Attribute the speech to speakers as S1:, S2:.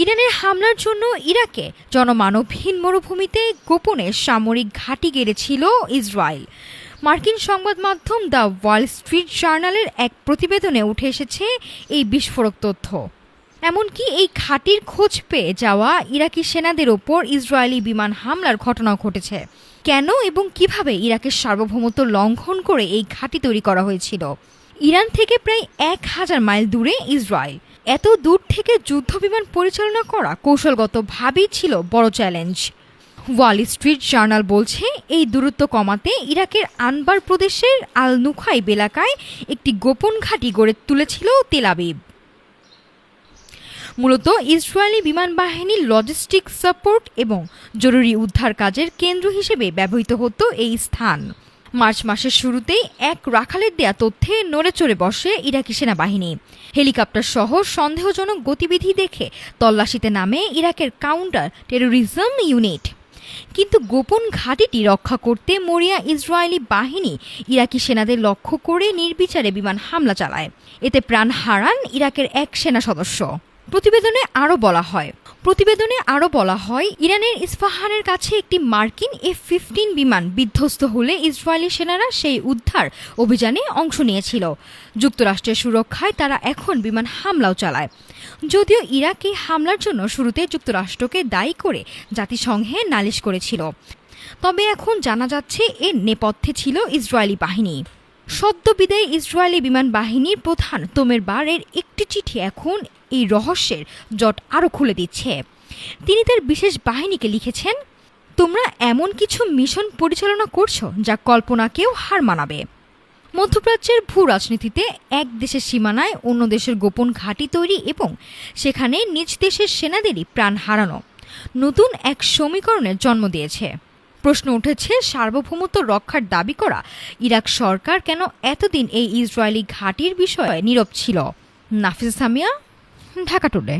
S1: ইরানের হামলার জন্য ইরাকে জনমানবহীন মরুভূমিতে গোপনে সামরিক ঘাঁটি গেড়েছিল ইসরায়েল। মার্কিন সংবাদ মাধ্যম দ্য ওয়াল স্ট্রিট জার্নালের এক প্রতিবেদনে উঠে এসেছে এই বিস্ফোরক তথ্য। এমনকি এই ঘাঁটির খোঁজ পেয়ে যাওয়া ইরাকি সেনাদের ওপর ইসরায়েলি বিমান হামলার ঘটনাও ঘটেছে। কেন এবং কিভাবে ইরাকের সার্বভৌমত্ব লঙ্ঘন করে এই ঘাঁটি তৈরি করা হয়েছিল? ইরান থেকে প্রায় 1000 মাইল দূরে ইসরায়েল। এত দূর থেকে যুদ্ধবিমান পরিচালনা করা কৌশলগতভাবেই ছিল বড় চ্যালেঞ্জ। ওয়াল স্ট্রিট জার্নাল বলছে, এই দূরত্ব কমাতে ইরাকের আনবার প্রদেশের আল নুখাইব এলাকায় একটি গোপন ঘাঁটি গড়ে তুলেছিল তেল আবিব। মূলত ইসরায়েলি বিমান বাহিনীর লজিস্টিক সাপোর্ট এবং জরুরি উদ্ধার কাজের কেন্দ্র হিসেবে ব্যবহৃত হতো এই স্থান। মার্চ মাসের শুরুতেই এক রাখালের দেয়া তথ্যে নড়েচড়ে বসে ইরাকি সেনাবাহিনী। হেলিকপ্টার সহ সন্দেহজনক গতিবিধি দেখে তল্লাশিতে নামে ইরাকের কাউন্টার টেরোরিজম ইউনিট। কিন্তু গোপন ঘাঁটিটি রক্ষা করতে মরিয়া ইসরায়েলি বাহিনী ইরাকি সেনাদের লক্ষ্য করে নির্বিচারে বিমান হামলা চালায়। এতে প্রাণ হারান ইরাকের এক সেনা সদস্য। প্রতিবেদনে আরও বলা হয় ইরানের ইস্পাহানের কাছে একটি মার্কিন F-15 বিমান বিধ্বস্ত হলে ইসরায়েলি সেনারা সেই উদ্ধার অভিযানে অংশ নিয়েছিল। যুক্তরাষ্ট্রের সুরক্ষায় তারা এখন বিমান হামলাও চালায়। যদিও ইরাক এই হামলার জন্য শুরুতে যুক্তরাষ্ট্রকে দায়ী করে জাতিসংঘে নালিশ করেছিল, তবে এখন জানা যাচ্ছে এর নেপথ্যে ছিল ইসরায়েলি বাহিনী। সদ্য বিদায়ী ইসরায়েলি বিমান বাহিনীর প্রধান তোমের বারের একটি চিঠি এখন এই রহস্যের জট আরও খুলে দিচ্ছে। তিনি তার বিশেষ বাহিনীকে লিখেছেন, তোমরা এমন কিছু মিশন পরিচালনা করছো যা কল্পনাকেও হার মানাবে। মধ্যপ্রাচ্যের ভূ রাজনীতিতে এক দেশের সীমানায় অন্য দেশের গোপন ঘাঁটি তৈরি এবং সেখানে নিজ দেশের সেনাদেরই প্রাণ হারানো নতুন এক সমীকরণের জন্ম দিয়েছে। প্রশ্ন উঠেছে, সার্বভৌমত্ব রক্ষার দাবি করা ইরাক সরকার কেন এতদিন এই ইসরায়েলি ঘাঁটির বিষয়ে নীরব ছিল? নাফিসা সামিয়া, ঢাকা টুডে।